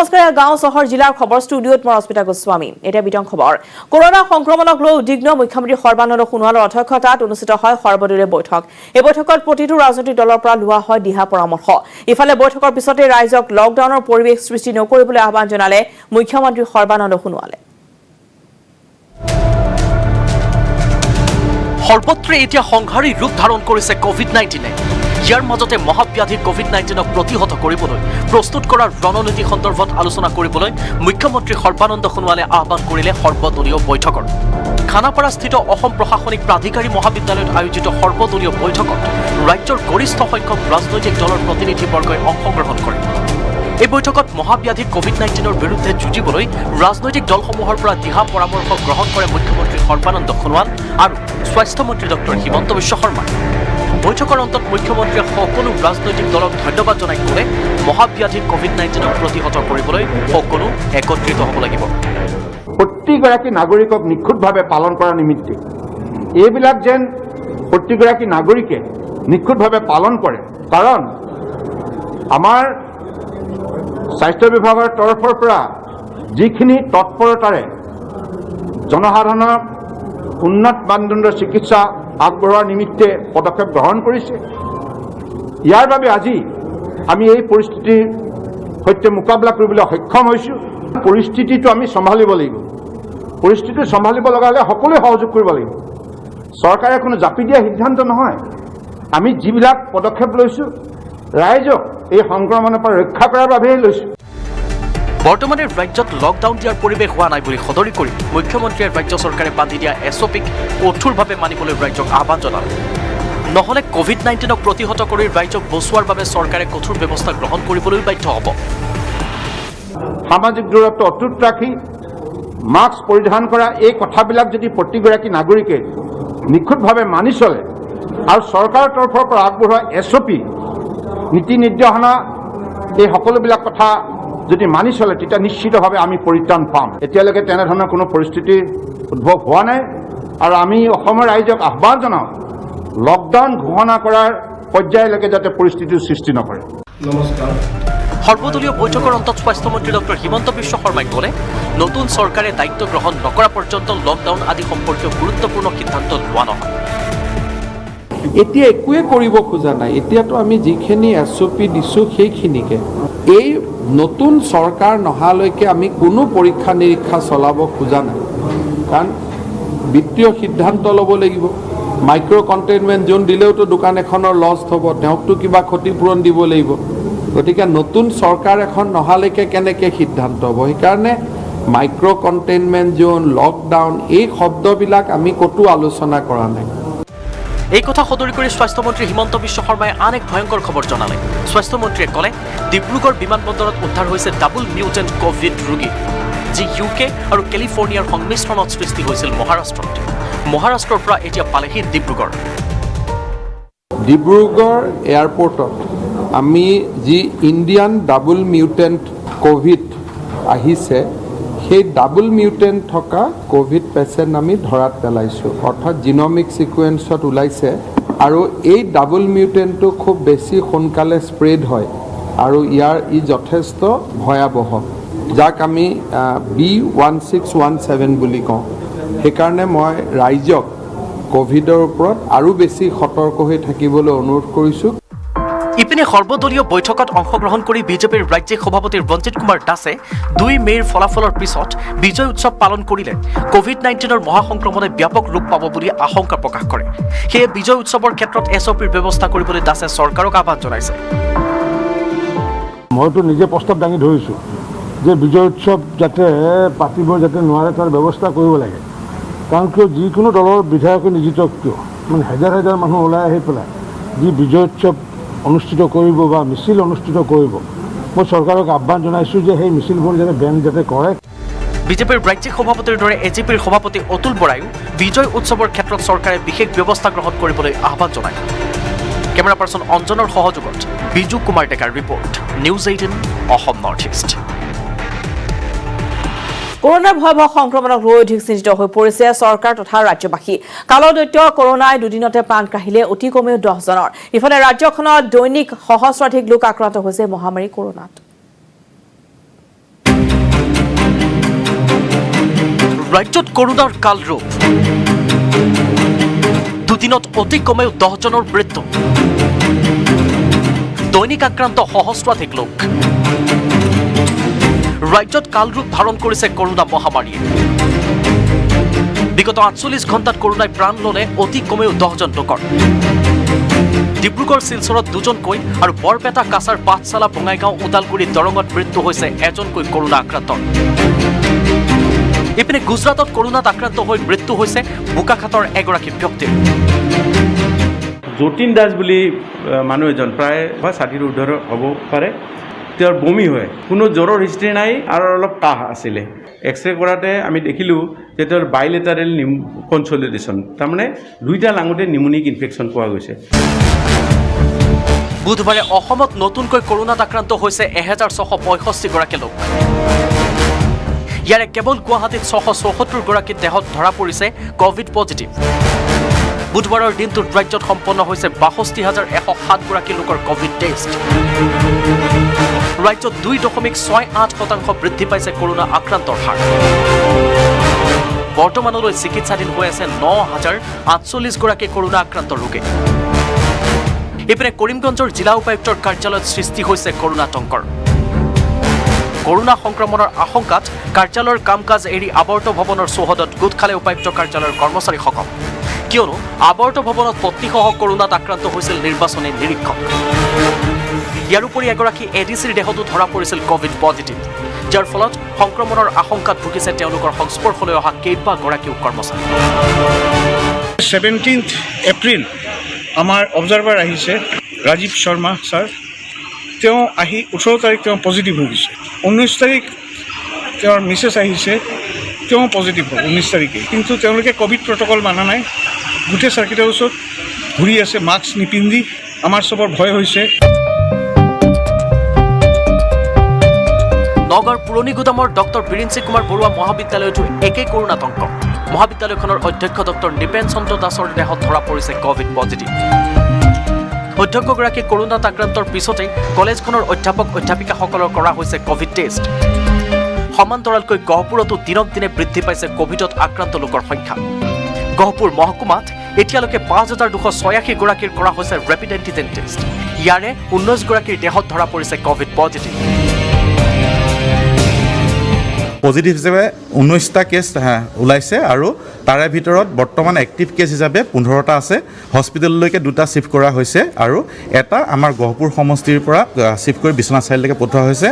নমস্কাৰ গাঁও চহৰ জিলাৰ খবৰ ষ্টুডিঅ'ত মই ৰশ্মিতা গোস্বামী এটা বিতং খবৰ কৰোনা সংক্ৰমণক লৈ উদ্বিগ্ন মুখ্যমন্ত্ৰী সৰ্বানন্দ সোণোৱালৰ অধ্যক্ষতাত অনুষ্ঠিত হয় সৰ্বদলীয় বৈঠক এই বৈঠকত প্ৰতিটো ৰাজনৈতিক দলৰ পৰা লোৱা হয় দিহা পৰামৰ্শ ইফালে বৈঠকৰ পিছতে ৰাইজক লকডাউনৰ পৰিৱেশ সৃষ্টি নকৰিবলৈ আহ্বান জনালে মুখ্যমন্ত্ৰী সৰ্বানন্দ সোণোৱালে সৰ্বত্ৰে এতিয়া সংঘাৰী ৰূপ ধাৰণ কৰিছে কোভিড-19 ইয়াৰ মাজতে মহাব্যাধি কোভিড-19ক প্ৰতিহত কৰিবলৈ প্ৰস্তুত কৰাৰ ৰণনীতি সন্দৰ্ভত আলোচনা কৰিবলৈ মুখ্যমন্ত্ৰী সৰ্বানন্দ সোণোৱালে আহ্বান কৰিলে সৰ্বদলীয় বৈঠকৰ খানাপাৰাস্থিত অসম প্ৰশাসনিক প্ৰাধিকাৰী মহাবিদ্যালয়ত আয়োজিত সৰ্বদলীয় বৈঠকত ৰাজ্যৰ গৰিষ্ঠ সংখ্যক ৰাজনৈতিক দলৰ প্ৰতিনিধিবৰ্গই অংশগ্ৰহণ কৰে এই বৈঠকত মহাব্যাধি কোভিড-19ৰ বিৰুদ্ধে যুঁজিবলৈ ৰাজনৈতিক দলসমূহৰ পৰা দিহা পৰামৰ্শ গ্ৰহণ কৰে মুখ্যমন্ত্ৰী সৰ্বানন্দ সোণোৱাল আৰু স্বাস্থ্য মন্ত্ৰী ডক্টৰ হিমন্ত বিশ্ব শৰ্মা বৈঠকৰ অন্তত মুখ্যমন্ত্ৰীয়ে সকলো ৰাজনৈতিক দলক ধন্যবাদ জনাই ক'লে মহাব্যাধি কোভিড-19ক প্ৰতিহত কৰিবলৈ সকলো একত্ৰিত হ'ব লাগিব প্ৰতিগৰাকী নাগৰিকক নিখুঁতভাৱে পালন কৰাৰ নিমিত্তে এইবিলাক যেন প্ৰতিগৰাকী নাগৰিকে নিখুঁতভাৱে পালন কৰে কাৰণ আমাৰ স্বাস্থ্য বিভাগৰ তৰফৰ পৰা যিখিনি তৎপৰতাৰে জনসাধাৰণৰ উন্নত মানদণ্ডৰ চিকিৎসা আগবঢ়োৱাৰ নিমিত্তে পদক্ষেপ গ্ৰহণ কৰিছে ইয়াৰ বাবে আজি আমি এই পৰিস্থিতিৰ সৈতে মোকাবিলা কৰিবলৈ সক্ষম হৈছোঁ পৰিস্থিতিটো আমি চম্ভালিব লাগিব পৰিস্থিতি চম্ভালিব লগা হ'লে সকলোৱে সহযোগ কৰিব লাগিব চৰকাৰে কোনো জাপি দিয়া সিদ্ধান্ত নহয় আমি যিবিলাক পদক্ষেপ লৈছোঁ ৰাইজক এই সংক্ৰমণৰ পৰা ৰক্ষা কৰাৰ বাবেই লৈছোঁ বৰ্তমানে ৰাজ্যত লকডাউন দিয়াৰ পৰিৱেশ হোৱা নাই বুলি সদৰি কৰি মুখ্যমন্ত্ৰীয়ে ৰাজ্য চৰকাৰে বান্ধি দিয়া এছঅপিক কঠোৰভাৱে মানিবলৈ ৰাজ্যক আহ্বান জনালে নহ'লে কোভিড-19ক প্ৰতিহত কৰি ৰাজ্যক বচোৱাৰ বাবে চৰকাৰে কঠোৰ ব্যৱস্থা গ্ৰহণ কৰিবলৈ বাধ্য হ'ব সামাজিক দূৰত্ব অটুট ৰাখি মাস্ক পৰিধান কৰা এই কথাবিলাক যদি প্ৰতিগৰাকী নাগৰিকে নিখুঁতভাৱে মানি চলে আৰু চৰকাৰৰ তৰফৰ পৰা আগবঢ়োৱা এছঅপি নীতি নিৰ্দেশনা এই সকলোবিলাক কথা যদি মানি চলে তেতিয়া নিশ্চিতভাৱে আমি পৰিত্ৰাণ পাম এতিয়ালৈকে তেনেধৰণৰ কোনো পৰিস্থিতি উদ্ভৱ হোৱা নাই আৰু আমি অসমৰ ৰাইজক আহ্বান জনাওঁ লকডাউন ঘোষণা কৰাৰ পৰ্যায়লৈকে যাতে পৰিস্থিতিৰ সৃষ্টি নকৰে নমস্কাৰ সৰ্বদলীয় বৈঠকৰ অন্তত স্বাস্থ্যমন্ত্ৰী ডক্টৰ হিমন্ত বিশ্ব শৰ্মাই ক'লে নতুন চৰকাৰে দায়িত্ব গ্ৰহণ নকৰা পৰ্যন্ত লকডাউন আদি সম্পৰ্কীয় গুৰুত্বপূৰ্ণ সিদ্ধান্ত লোৱা নহয় এতিয়া একোৱে কৰিব খোজা নাই এতিয়াতো আমি যিখিনি এছঅপি দিছোঁ সেইখিনিকে এই নতুন চৰকাৰ নহালৈকে আমি কোনো পৰীক্ষা নিৰীক্ষা চলাব খোজা নাই কাৰণ বিত্তীয় সিদ্ধান্ত ল'ব লাগিব মাইক্ৰ' কণ্টেইনমেণ্ট জোন দিলেওতো দোকান এখনৰ লছ হ'ব তেওঁকতো কিবা ক্ষতিপূৰণ দিব লাগিব গতিকে নতুন চৰকাৰ এখন নহালৈকে কেনেকৈ সিদ্ধান্ত হ'ব সেইকাৰণে মাইক্ৰ' কণ্টেইনমেণ্ট জোন লকডাউন এই শব্দবিলাক আমি ক'তো আলোচনা কৰা নাই এই কথা সদৰি কৰি স্বাস্থ্যমন্ত্ৰী হিমন্ত বিশ্ব শৰ্মাই আন এক ভয়ংকৰ খবৰ জনালে স্বাস্থ্যমন্ত্ৰীয়ে ক'লে ডিব্ৰুগড় বিমানবন্দৰত উদ্ধাৰ হৈছে ডাবল মিউটেণ্ট কোভিড ৰোগী যি ইউকে আৰু কেলিফৰ্ণিয়াৰ সংমিশ্ৰণত সৃষ্টি হৈছিল মহাৰাষ্ট্ৰৰ পৰা এতিয়া পালেহি ডিব্ৰুগড় এয়াৰপৰ্টত আমি যি ইণ্ডিয়ান ডাবল মিউটেণ্ট কোভিড আহিছে সেই ডাবল মিউটেণ্ট থকা কোভিড পেচেণ্ট আমি ধৰাত পেলাইছোঁ অৰ্থাৎ জিনমিক ছিকুৱেঞ্চত ওলাইছে আৰু এই ডাবল মিউটেণ্টটো খুব বেছি সোনকালে স্প্ৰেড হয় আৰু ই যথেষ্ট ভয়াৱহ যাক আমি B1617 বুলি কওঁ সেইকাৰণে মই ৰাইজক কোভিডৰ ওপৰত আৰু বেছি সতৰ্ক হৈ থাকিবলৈ অনুৰোধ কৰিছোঁ ইপিনে সৰ্বদলীয় বৈঠকত অংশগ্ৰহণ কৰি বিজেপিৰ ৰাজ্যিক সভাপতি ৰঞ্জিত কুমাৰ দাসে 2 মে'ৰ ফলাফলৰ পিছত বিজয় উৎসৱ পালন কৰিলে কোভিড-19ৰ মহাসংক্ৰমণে ব্যাপক ৰূপ পাব বুলি আশংকা প্ৰকাশ কৰে সেয়ে বিজয় উৎসৱৰ ক্ষেত্ৰত এছঅপিৰ ব্যৱস্থা কৰিবলৈ দাসে চৰকাৰক আহ্বান জনাইছে মইতো নিজে প্ৰস্তাৱ দাঙি ধৰিছোঁ যে বিজয় উৎসৱ যাতে পাতিব যাতে নোৱাৰে তাৰ ব্যৱস্থা কৰিব লাগে কাৰণ কিয় যিকোনো দলৰ বিধায়কে নিয়োজিত কিয় মানে হাজাৰ হাজাৰ মানুহ ওলাই আহি পেলাই যি বিজয় উৎসৱ অনুষ্ঠিত কৰিব বা মিছিল অনুষ্ঠিত কৰিব মই চৰকাৰক আহ্বান জনাইছোঁ যে সেই মিছিলবোৰ যাতে বেন যাতে কৰে বিজেপিৰ ৰাজ্যিক সভাপতিৰ দৰে এজিপিৰ সভাপতি অতুল বৰায়ো বিজয় উৎসৱৰ ক্ষেত্ৰত চৰকাৰে বিশেষ ব্যৱস্থা গ্ৰহণ কৰিবলৈ আহ্বান জনায় কেমেৰা পাৰ্চন অঞ্জনৰ সহযোগত বিজু কুমাৰ ডেকাৰ report news 18 Assam north east কৰোনাৰ ভয়াবহ সংক্ৰমণক লৈ অধিক চিন্তিত হৈ পৰিছে চৰকাৰ তথা ৰাজ্যবাসী কালদৈত্য কৰোনাই দুদিনতে প্ৰাণ কাঢ়িলে অতি কমেও 10 জনৰ ইফালে ৰাজ্যখনত দৈনিক সহস্ৰাধিক লোক আক্ৰান্ত হৈছে মহামাৰী কৰোনাত ৰাজ্যত কৰোনাৰ কালৰূপ দুদিনত অতি কমেও 10 জনৰ মৃত্যু দৈনিক আক্ৰান্ত সহস্ৰাধিক লোক ৰাজ্যত কালৰূপ ধাৰণ কৰিছে কৰোনা মহামাৰীয়ে বিগত 48 ঘণ্টাত কৰোনাই প্ৰাণ ল'লে অতি কমেও 10 জন লোকৰ ডিব্ৰুগড় শিলচৰত 2 জনকৈ আৰু বৰপেটা কাছাৰ পাঠশালা বঙাইগাঁও ওদালগুৰি দৰঙত মৃত্যু হৈছে এজনকৈ কৰোনা আক্ৰান্তৰ ইপিনে গুজৰাটত কৰোনাত আক্ৰান্ত হৈ মৃত্যু হৈছে বোকাখাতৰ এগৰাকী ব্যক্তিৰ যতীন দাস বুলি মানুহ এজন প্ৰায় 60ৰ ঊৰ্ধৰ হ'ব পাৰে তেওঁৰ বমি হয় কোনো জ্বৰৰ হিষ্ট্ৰী নাই আৰু অলপ কাহ আছিলে এক্সৰে কৰাতে আমি দেখিলোঁ যে তেওঁৰ বাইলেটাৰেল কনচলিডেশ্যন তাৰমানে দুইটা লাঙতে নিউমনিক ইনফেকশ্যন পোৱা গৈছে বুধবাৰে অসমত নতুনকৈ কৰোনাত আক্ৰান্ত হৈছে 1665 গৰাকী লোক ইয়াৰে কেৱল গুৱাহাটীত 674 গৰাকী দেহত ধৰা পৰিছে কোভিড পজিটিভ বুধবাৰৰ দিনটোত ৰাজ্যত সম্পন্ন হৈছে ৬২,১০৭ গৰাকী লোকৰ কোভিড টেষ্ট ৰাজ্যত 2.68% বৃদ্ধি পাইছে কৰোনা আক্ৰান্তৰ হাৰ বৰ্তমানলৈ চিকিৎসাধীন হৈ আছে 9,048 গৰাকী কৰোনা আক্ৰান্ত ৰোগী ইপিনে কৰিমগঞ্জৰ জিলা উপায়ুক্তৰ কাৰ্যালয়ত সৃষ্টি হৈছে কৰোনাতংকৰ কৰোনা সংক্ৰমণৰ আশংকাত কাৰ্যালয়ৰ কাম কাজ এৰি আৱৰ্ত ভৱনৰ চৌহদত গোট খালে উপায়ুক্ত কাৰ্যালয়ৰ কৰ্মচাৰীসকল কিয়নো আৱৰ্ত ভৱনত পত্নীসহ কৰোনাত আক্ৰান্ত হৈছিল নিৰ্বাচনী নিৰীক্ষক ইয়াৰ উপৰি এগৰাকী এডিচিৰ দেহতো ধৰা পৰিছিল কোভিড পজিটিভ যাৰ ফলত সংক্ৰমণৰ আশংকাত ভুগিছে তেওঁলোকৰ সংস্পৰ্শলৈ অহা কেইবাগৰাকীও কৰ্মচাৰী 17 এপ্ৰিল আমাৰ অবজাৰ্ভাৰ আহিছে ৰাজীৱ শৰ্মা ছাৰ তেওঁ আহি 18 তাৰিখ তেওঁ পজিটিভ হৈ গৈছে 19 তাৰিখ তেওঁৰ মিছেছ আহিছে তেওঁ পজিটিভ হ'ল 19 তাৰিখে কিন্তু তেওঁলোকে কোভিড প্ৰট'কল মানা নাই গোটেই চাৰ্কিটৰ ওচৰত ঘূৰি আছে মাস্ক নিপিন্ধি আমাৰ চবৰ ভয় হৈছে নগৰ পুৰণি গুদামৰ ডক্টৰ বীৰেঞ্চি কুমাৰ বৰুৱা মহাবিদ্যালয়তো একেই কৰোনাতংক মহাবিদ্যালয়খনৰ অধ্যক্ষ ডক্টৰ নিপেন চন্দ্ৰ দাসৰ দেহত ধৰা পৰিছে কোভিড পজিটিভ অধ্যক্ষগৰাকী কৰোনাত আক্ৰান্তৰ পিছতে কলেজখনৰ অধ্যাপক অধ্যাপিকাসকলৰ কৰা হৈছে কোভিড টেষ্ট সমান্তৰালকৈ গহপুৰতো দিনক দিনে বৃদ্ধি পাইছে কোভিডত আক্ৰান্ত লোকৰ সংখ্যা গহপুৰ মহকুমাত এতিয়ালৈকে 5,286 গৰাকীৰ কৰা হৈছে ৰেপিড এণ্টিজেন টেষ্ট ইয়াৰে 19 গৰাকীৰ দেহত ধৰা পৰিছে কোভিড পজিটিভ পজিটিভ হিচাপে 19টা কেছ ওলাইছে আৰু তাৰে ভিতৰত বৰ্তমান এক্টিভ কেছ হিচাপে 15টা আছে হস্পিটেললৈকে 2টা শিফ্ট কৰা হৈছে আৰু এটা আমাৰ গহপুৰ সমষ্টিৰ পৰা শিফ্ট কৰি বিশ্বনাথ চাৰিআলিলৈকে পঠোৱা হৈছে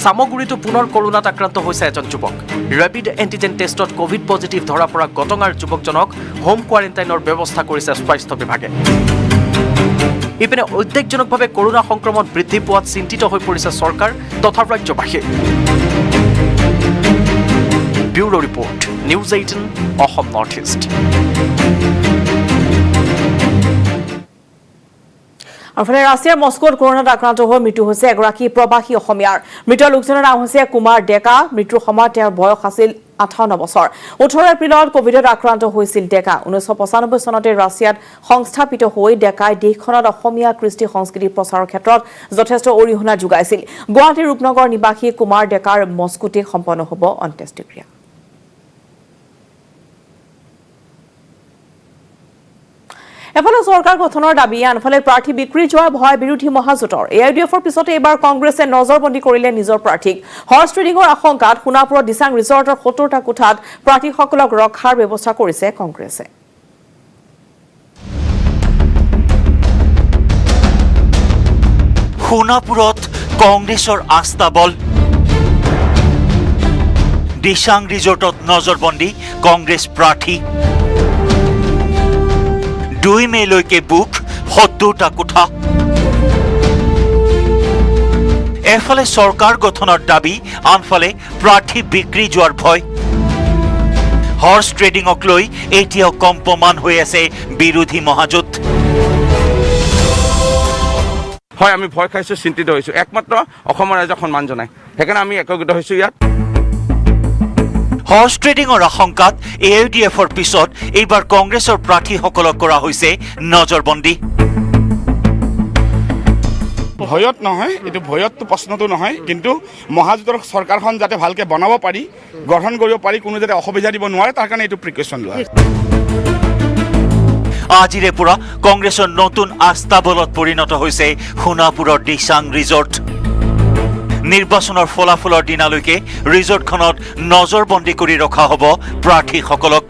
সামগুৰিতো পুনৰ কৰোনাত আক্ৰান্ত হৈছে এজন যুৱক ৰেপিড এণ্টিজেন টেষ্টত কোভিড পজিটিভ ধৰা পৰা গটঙাৰ যুৱকজনক হোম কোৱাৰেণ্টাইনৰ ব্যৱস্থা কৰিছে স্বাস্থ্য বিভাগে ইপিনে উদ্বেগজনকভাৱে কৰোনা সংক্ৰমণ বৃদ্ধি পোৱাত চিন্তিত হৈ পৰিছে চৰকাৰ তথা ৰাজ্যবাসী bureau report news 18 Assam north east আনফালে ৰাছিয়াৰ মস্কোত কৰোনাত আক্ৰান্ত হৈ মৃত্যু হৈছে এগৰাকী প্ৰবাসী অসমীয়াৰ মৃত লোকজনৰ নাম হৈছে কুমাৰ ডেকা মৃত্যুৰ সময়ত তেওঁৰ বয়স আছিল 58 বছৰ 18 এপ্ৰিলত কোভিডত আক্ৰান্ত হৈছিল ডেকা 1995 চনতে ৰাছিয়াত সংস্থাপিত হৈ ডেকাই দেশখনত অসমীয়া কৃষ্টি সংস্কৃতি প্ৰচাৰৰ ক্ষেত্ৰত যথেষ্ট অৰিহণা যোগাইছিল গুৱাহাটীৰ ৰূপনগৰ নিবাসী কুমাৰ ডেকাৰ মস্কোতে সম্পন্ন হ'ব অন্ত্যেষ্টিক্ৰিয়া এফালে চৰকাৰ গঠনৰ দাবী আনফালে প্ৰাৰ্থী বিক্ৰী যোৱাৰ ভয় বিৰোধী মহাজোঁটৰ এআইডিএফৰ পিছতে এবাৰ কংগ্ৰেছে নজৰবন্দী কৰিলে নিজৰ প্ৰাৰ্থীক হৰ্চ ট্ৰেডিঙৰ আশংকাত সোণাপুৰৰ দিচাং ৰিজৰ্টৰ 70টা কোঠাত প্ৰাৰ্থীসকলক ৰখাৰ ব্যৱস্থা কৰিছে কংগ্ৰেছে সোণাপুৰত কংগ্ৰেছৰ আস্থাবল দিচাং ৰিজৰ্টত নজৰবন্দী কংগ্ৰেছ প্ৰাৰ্থী 2 মেলৈকে বুক 70টা কোঠা এফালে চৰকাৰ গঠনৰ দাবী আনফালে প্ৰাৰ্থী বিক্ৰী যোৱাৰ ভয় হৰ্চ ট্ৰেডিঙক লৈ এতিয়াও কম্পমান হৈ আছে বিৰোধী মহাজোঁট হয় আমি ভয় খাইছোঁ চিন্তিত হৈছোঁ একমাত্ৰ অসমৰ ৰাইজক সন্মান জনাই সেইকাৰণে আমি একত্ৰিত হৈছোঁ ইয়াত হৰ্চ ট্ৰেডিঙৰ আশংকাত এআইডিএফৰ পিছত এইবাৰ কংগ্ৰেছৰ প্ৰাৰ্থীসকলক কৰা হৈছে নজৰবন্দী ভয়ত নহয়, এইটো ভয়তটো প্ৰশ্নটো নহয়, কিন্তু মহাজোঁটৰ চৰকাৰখন যাতে ভালকৈ বনাব পাৰি, গঠন কৰিব পাৰি, কোনো যাতে অসুবিধা দিব নোৱাৰে, তাৰ কাৰণে এইটো প্ৰিকশ্যন লোৱা। আজিৰে পৰা কংগ্ৰেছৰ নতুন আস্থাবলত পৰিণত হৈছে সোণাপুৰৰ দিচাং ৰিজৰ্ট। নিৰ্বাচনৰ ফলাফলৰ দিনালৈকে ৰিজৰ্টখনত নজৰবন্দী কৰি ৰখা হ'ব প্ৰাৰ্থীসকলক।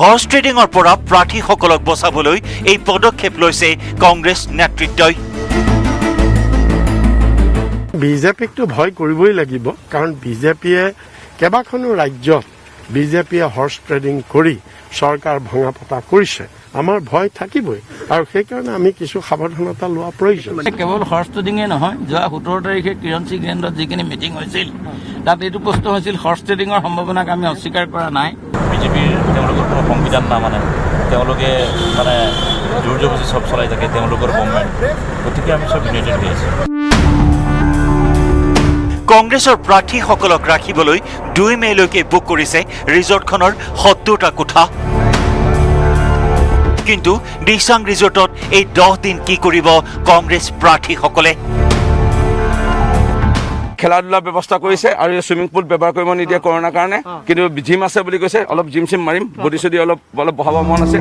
হৰ্চ ট্ৰেডিঙৰ পৰা প্ৰাৰ্থীসকলক বচাবলৈ এই পদক্ষেপ লৈছে কংগ্ৰেছ নেতৃত্বই। বিজেপিকতো ভয় কৰিবই লাগিব, কাৰণ বিজেপিয়ে কেইবাখনো ৰাজ্যত বিজেপিয়ে হৰ্চ ট্ৰেডিং কৰি চৰকাৰ ভঙা পতা কৰিছে। আমাৰ ভয় থাকিবই, আৰু সেইকাৰণে আমি কিছু সাৱধানতা লোৱা প্ৰয়োজন। কেৱল হৰ্চ ট্ৰেডিঙেই নহয়, যোৱা 17 তাৰিখে কিৰণচি গ্ৰেণ্ডত যিখিনি মিটিং হৈছিল তাত এইটো প্ৰশ্ন হৈছিল, হৰ্চ ট্ৰেডিঙৰ সম্ভাৱনাক আমি অস্বীকাৰ কৰা নাই। বিজেপিৰ তেওঁলোকৰ কোনো সংবিধান নামানে, তেওঁলোকে মানে জোৰ জবৰদস্তি চব চলাই থাকে তেওঁলোকৰ গভৰ্ণমেণ্ট, গতিকে আমি চব ইউনাইটেড হৈ আছোঁ। কংগ্ৰেছৰ প্ৰাৰ্থীসকলক ৰাখিবলৈ 2 মেলৈকে বুক কৰিছে ৰিজৰ্টখনৰ 70টা কোঠা। কিন্তু দিচাং ৰিজৰ্টত এই 10 দিন কি কৰিব কংগ্ৰেছ প্ৰাৰ্থীসকলে? খেলা ধূলাৰ ব্যৱস্থা কৰিছে আৰু চুইমিং পুল ব্যৱহাৰ কৰিব নিদিয়ে কৰোণাৰ কাৰণে, কিন্তু জিম আছে বুলি কৈছে, অলপ জিম চিম মাৰিম, বডি চডি অলপ বহাব মন আছে,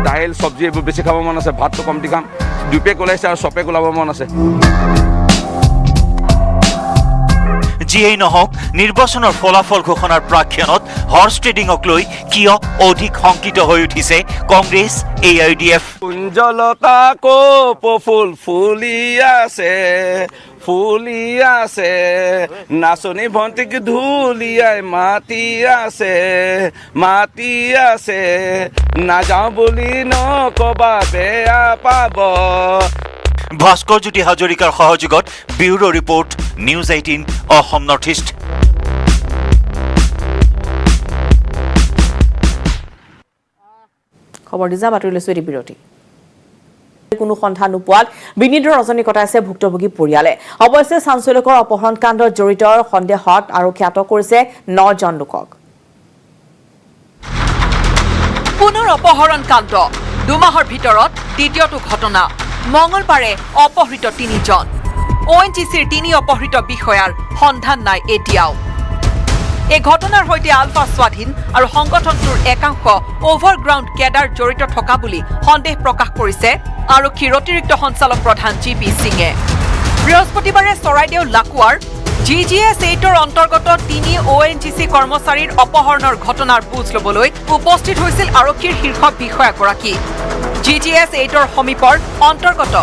দাইল চব্জি এইবোৰ বেছি খাব মন আছে, ভাতটো কমটি খাম, 2 পেক ওলাইছে আৰু 6 পেক ওলাব মন আছে। যিয়েই নহওক, নিৰ্বাচনৰ ফলাফল ঘোষণাৰ প্ৰাক্ষণত হৰ্চ ট্ৰেডিঙক লৈ কিয় অধিক শংকিত হৈ উঠিছে কংগ্ৰেছ AIDF? কুঞ্জলতা কপ ফুল ফুলি আছে, নাচনী ভণ্টিক ঢুলিয়াই মাতি আছে, নাযাওঁ বুলি নকবা বেয়া পাব। ভাস্কৰ জ্যোতি হাজৰিকাৰ সহযোগত bureau report, news 18 Assam north east. খবৰ দিজা বাতৰি লৈছো এটি বিৰতি। কোনো সন্ধান নোপোৱাত বিনীত ৰজনী কটাইছে ভুক্তভোগী পৰিয়ালে। অৱশ্যে চাঞ্চল্যকৰ অপহৰণ কাণ্ডত জড়িত সন্দেহত আৰক্ষী আটক কৰিছে 9 জন লোকক। পুনৰ অপহৰণ কাণ্ড, 2 মাহৰ ভিতৰত দ্বিতীয়টো ঘটনা। মঙলবাৰে অপহৃত 3 জন। ONGCৰ 3 অপহৃত বিষয়াৰ সন্ধান নাই এতিয়াও। এই ঘটনাৰ সৈতে আলফা স্বাধীন আৰু সংগঠনটোৰ একাংশ অভাৰগ্ৰাউণ্ড কেডাৰ জড়িত থকা বুলি সন্দেহ প্ৰকাশ কৰিছে আৰক্ষীৰ অতিৰিক্ত সঞ্চালক প্ৰধান GP সিঙে। বৃহস্পতিবাৰে চৰাইদেউ লাকুৱাৰ GGS 8ৰ অন্তৰ্গত 3 ONGC কৰ্মচাৰীৰ অপহৰণৰ ঘটনাৰ বুজ ল'বলৈ উপস্থিত হৈছিল আৰক্ষীৰ শীৰ্ষ বিষয়াগৰাকী। GGS 8ৰ সমীপৰ অন্তৰ্গত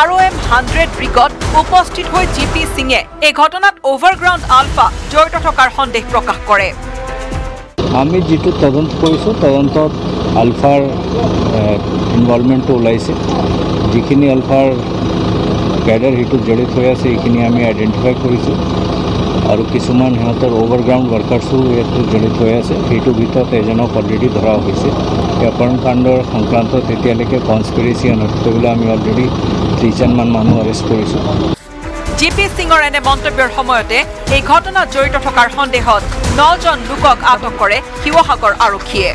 ROM 100 ব্ৰিগত উপস্থিত হৈ GP সিঙে এই ঘটনাত অভাৰগ্ৰাউণ্ড আলফা জড়িত থকাৰ সন্দেহ প্ৰকাশ কৰে। আমি যেটো তদন্ত কৰিছো, তদন্তত আলফাৰ ইনভলভমেন্ট ওলাইছে, যিখিনি আলফাৰ ক্যাডাৰ হিটো জড়িত হৈ আছে এইখিনি আমি আইডেন্টিফাই কৰিছো, আৰু কিছুমান সিহঁতৰ অভাৰগ্ৰাউণ্ড ৱৰ্কাৰ্ছো ইয়াত জড়িত হৈ আছে। সেইটোৰ ভিতৰত এজনক অলৰেডি ধৰা হৈছে। অপহৰণ কাণ্ডৰ সংক্ৰান্তত এতিয়ালৈকে কনস্পিৰেচি অনৰ্থ বুলি আমি অলৰেডি 3জনমান মানুহ এৰেষ্ট কৰিছোঁ। GP সিঙৰ এনে মন্তব্যৰ সময়তে এই ঘটনাত জড়িত থকাৰ সন্দেহত 9 জন লোকক আটক কৰে শিৱসাগৰ আৰক্ষীয়ে।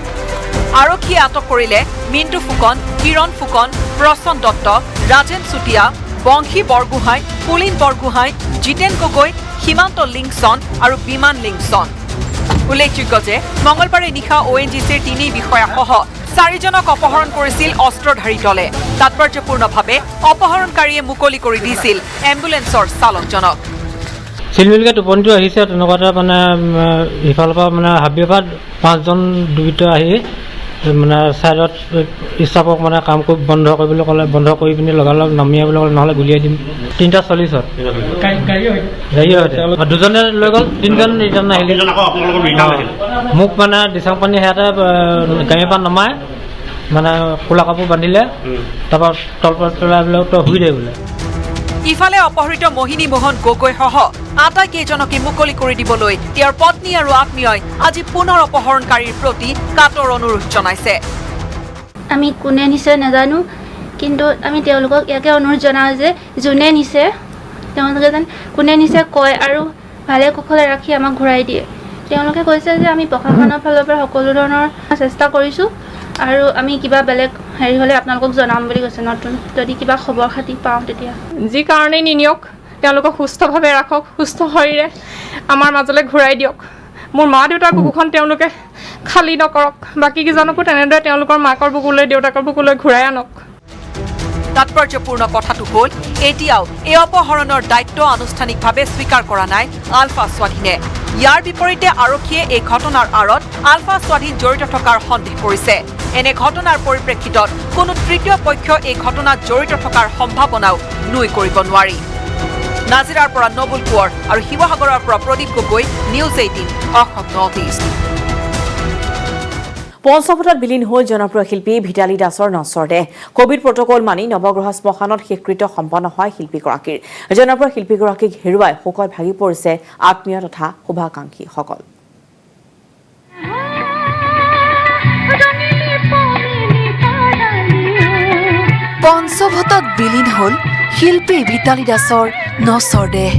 আৰক্ষীয়ে আটক কৰিলে মিণ্টু ফুকন, কিৰণ ফুকন, প্ৰসন্ন দত্ত, ৰাজেন চুতীয়া, বংশী বৰগোহাঁই, পুলিন বৰগোহাঁই, জিতেন গগৈ, সীমান্ত লিংচন আৰু বিমান লিংচন। উল্লেখযোগ্য যে মঙলবাৰে নিশা ONGCৰ 3 বিষয়াসহ 4 জনক অপহৰণ কৰিছিল অস্ত্ৰধাৰী দলে। তাৎপৰ্যপূৰ্ণভাৱে অপহৰণকাৰীয়ে মুকলি কৰি দিছিল এম্বুলেন্সৰ চালকজনক। চিলমিলকে টোপনিটো আহিছে, তেনেকুৱাতে মানে ইফালৰ পৰা মানে হাবিৰ পৰা 5 জন দুবিত আহি মানে ছাইডত ষ্টাফক মানে কাম কৰি বন্ধ কৰিবলৈ ক'লে, বন্ধ কৰি পিনি লগালগ নামিয়া বুলি ক'লে, নহ'লে গুলিয়াই দিম। 3:40 গাড়ী সৈতে 2জনে লৈ গ'ল, 3জন ৰিটাৰ্ণ আহিলে। মোক মানে দিচাং পানী সেয়াতে গাড়ীৰ পৰা নমাই মানে কোলা কাপোৰ বান্ধিলে, তাৰপৰা তলপাত পেলাই বোলে তই শুই দে বোলে। ইফালে অপহৃত মোহিনী মোহন গগৈসহ আটাইকেইজনকে মুকলি কৰি দিবলৈ তেওঁৰ পত্নী আৰু আত্মীয়ই আজি পুনৰ অপহৰণকাৰীৰ প্ৰতি কাতৰ অনুৰোধ জনাইছে। আমি কোনে নিছে নাজানো, কিন্তু আমি তেওঁলোকক ইয়াকে অনুৰোধ জনাওঁ যে যোনে নিছে তেওঁলোকে যেন কোনে নিছে কয় আৰু ভালে কুশলে ৰাখি আমাক ঘূৰাই দিয়ে। তেওঁলোকে কৈছে যে আমি প্ৰশাসনৰ ফালৰ পৰা সকলো ধৰণৰ চেষ্টা কৰিছোঁ আৰু আমি কিবা বেলেগ হেৰি হ'লে আপোনালোকক জনাম বুলি কৈছে নতুন যদি কিবা খবৰ খাতি পাওঁ তেতিয়া যি কাৰণেই নিনিয়ক তেওঁলোকক সুস্থভাৱে ৰাখক সুস্থ শৰীৰে আমাৰ মাজলৈ ঘূৰাই দিয়ক মোৰ মা দেউতাৰ বুকুখন তেওঁলোকে খালী নকৰক বাকীকেইজনকো তেনেদৰে তেওঁলোকৰ মাকৰ বুকুলৈ দেউতাকৰ বুকুলৈ ঘূৰাই আনক তাৎপৰ্যপূৰ্ণ কথাটো হ'ল এতিয়াও এই অপহৰণৰ দায়িত্ব আনুষ্ঠানিকভাৱে স্বীকাৰ কৰা নাই আলফা স্বাধীনে ইয়াৰ বিপৰীতে আৰক্ষীয়ে এই ঘটনাৰ আঁৰত আলফা স্বাধীন জড়িত থকাৰ সন্দেহ কৰিছে এনে ঘটনাৰ পৰিপ্ৰেক্ষিতত কোনো তৃতীয় পক্ষ এই ঘটনাত জড়িত থকাৰ সম্ভাৱনাও নুই কৰিব নোৱাৰি নাজিৰাৰ পৰা নবুল কোঁৱৰ আৰু শিৱসাগৰৰ পৰা Pradip Gogoi news 18 Assam north east পঞ্চপথত বিলীন হ'ল জনপ্ৰিয় শিল্পী ভিতালী দাসৰ নশ্বৰ দেহ কোভিড প্ৰটকল মানি নৱগ্ৰহ শ্মশানত শেষকৃত্য সম্পন্ন হয় শিল্পীগৰাকীৰ জনপ্ৰিয় শিল্পীগৰাকীক হেৰুৱাই শোকত ভাগি পৰিছে আত্মীয় তথা শুভাকাংক্ষীসকল পঞ্চভূতত বিলীন হ'ল শিল্পী ভিতালী দাসৰ নশ্বৰ দেহ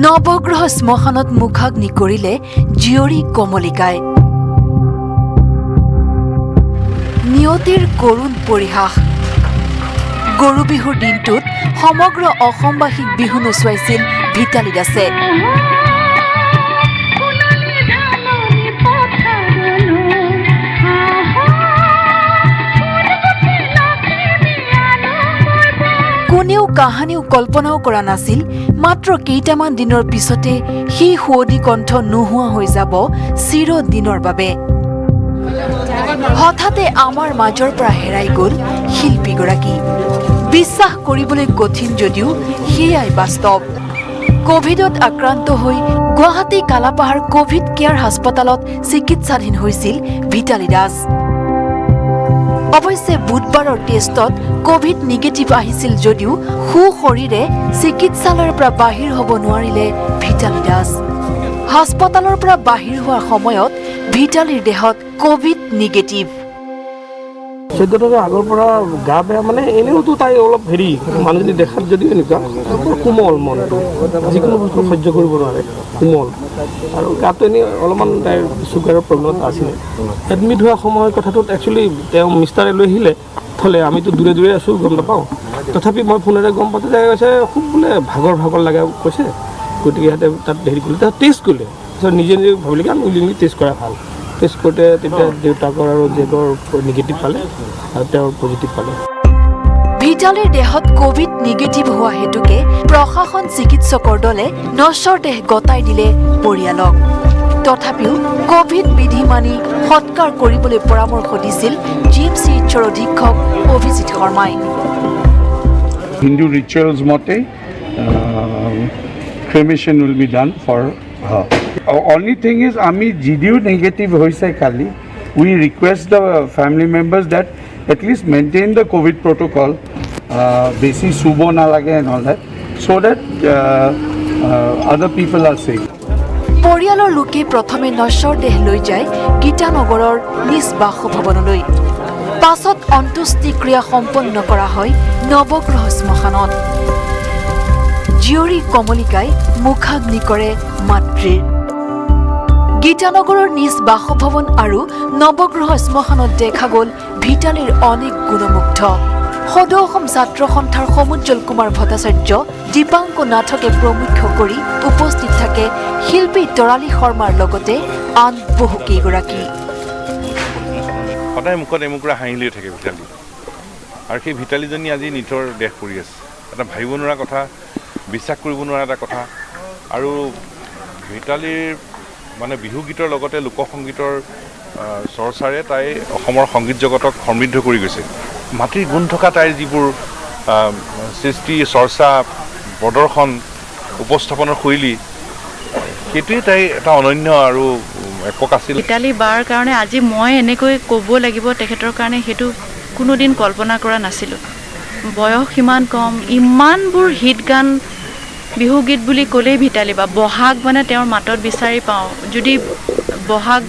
নৱগ্ৰহ শ্মশানত মুখাগ্নি কৰিলে জীয়ৰী কমলিকাই নিয়তিৰ কৰুণ পৰিহাস গৰু বিহুৰ দিনটোত সমগ্ৰ অসমবাসীক বিহু নচুৱাইছিল ভিতালী দাসে কোনেও কাহানিও কল্পনাও কৰা নাছিল মাত্ৰ কেইটামান দিনৰ পিছতে সেই সুৱদী কণ্ঠ নোহোৱা হৈ যাব চিৰদিনৰ বাবে হঠাতে আমাৰ মাজৰ পৰা হেৰাই গ'ল শিল্পীগৰাকী বিশ্বাস কৰিবলৈ কঠিন যদিও সেয়াই বাস্তৱ কোভিডত আক্ৰান্ত হৈ গুৱাহাটী কালাপাহাৰ কোভিড কেয়াৰ হাস্পতালত চিকিৎসাধীন হৈছিল ভিতালী দাস অৱশ্যে বুধবাৰৰ টেষ্টত কোভিড নিগেটিভ আহিছিল যদিও সুশৰীৰে চিকিৎসালয়ৰ পৰা বাহিৰ হ'ব নোৱাৰিলে ভিতালী দাস হাস্পতালৰ পৰা বাহিৰ হোৱাৰ সময়ত ভিতালীৰ দেহত কোভিড নিগেটিভ 14 আগৰ পৰা গা বেয়া মানে এনেওতো তাই অলপ হেৰি মানুহজনী দেখাত যদি এনেকুৱা কোমল মনটো যিকোনো বস্তু সহ্য কৰিব নোৱাৰে কোমল আৰু গাটো এনেই অলপমান তাইৰ চুগাৰৰ প্ৰব্লেম আছিলে এডমিট হোৱা সময়ৰ কথাটোত একচুৱেলি তেওঁ মিষ্টাৰে লৈ আহিলে থলে আমিতো দূৰে দূৰে আছোঁ গম নাপাওঁ তথাপি মই ফোনেৰে গম পাতে যাই কৈছে খুব বোলে ভাগৰ লাগা কৈছে গতিকে সিহঁতে তাত হেৰি কৰিলে তাত টেষ্ট কৰিলে নিজে নিজে ভাবিলে আমি উইলিংলি টেষ্ট কৰা ভাল টেষ্ট কৰোঁতে তেতিয়া দেউতাকৰ আৰু জীয়েকৰ নিগেটিভ পালে আৰু তেওঁৰ পজিটিভ পালে ভিতালীৰ দেহত কোভিড নিগেটিভ হোৱা হেতুকে প্ৰশাসন চিকিৎসকৰ দলে নশ্বৰ দেহ গতাই দিলে পৰিয়ালক তথাপিও কোভিড বিধি মানি সৎকাৰ কৰিবলৈ পৰামৰ্শ দিছিল জিএমচিএইচৰ অধীক্ষক অভিজিৎ শৰ্মাই হিন্দু ৰিচুৱেলছ মতে cremation will be done for her. Only thing is, ami GDU negative hoise kali. We request the family members that at least maintain the COVID protocol, basi subo na lage and all that, so that other people are safe. পৰিয়ালৰ লোকে প্ৰথমে নশ্বৰ দেহ লৈ যায় গীতানগৰৰ নিজ বাসভৱনলৈ পাছত অন্ত্যেষ্টিক্ৰিয়া সম্পন্ন কৰা হয় নৱগ্ৰহ শ্মশানত জীয়ৰী কমলিকাই মুখাগ্নি কৰে মাতৃৰ গীতানগৰৰ নিজ বাসভৱন আৰু নৱগ্ৰহ শ্মশানত দেখা গ'ল ভিতালীৰ অনেক গুণমুগ্ধ সদৌ অসম ছাত্ৰ সন্থাৰ সমুজ্জ্বল কুমাৰ ভট্টাচাৰ্য দীপাংক নাথকে প্ৰমুখ্য কৰি উপস্থিত থাকে শিল্পী তৰালী শৰ্মাৰ লগতে আন বহু কেইগৰাকী সদায় মুখত এমুকুৰা হাঁহি লৈ থাকে ভিতালী আৰু সেই ভিতালীজনী আজি নিতৰ দেশ পৰি আছে এটা ভাবিব নোৱাৰা কথা বিশ্বাস কৰিব নোৱাৰা এটা কথা আৰু ভিতালীৰ মানে বিহু গীতৰ লগতে লোকসংগীতৰ চৰ্চাৰে তাই অসমৰ সংগীত জগতক সমৃদ্ধ কৰি গৈছে মাটিৰ গুণ থকা তাইৰ যিবোৰ সৃষ্টি চৰ্চা প্ৰদৰ্শন উপস্থাপনৰ শৈলী সেইটোৱে তাই এটা অনন্য আৰু একক আছিল ভিতালী বাৰ কাৰণে আজি মই এনেকৈ ক'ব লাগিব তেখেতৰ কাৰণে সেইটো কোনোদিন কল্পনা কৰা নাছিলোঁ বয়স সিমান কম ইমানবোৰ হিট গান বিহু গীত বুলি ক'লেই ভিতালী বা বহাগ মানে তেওঁৰ মাতত বিচাৰি পাওঁ যদি বহাগ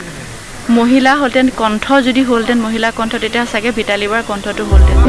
মহিলা হ'লহেঁতেন কণ্ঠ যদি হ'লহেঁতেন মহিলা কণ্ঠ তেতিয়া চাগে ভিতালী বাৰ কণ্ঠটো হ'লহেঁতেন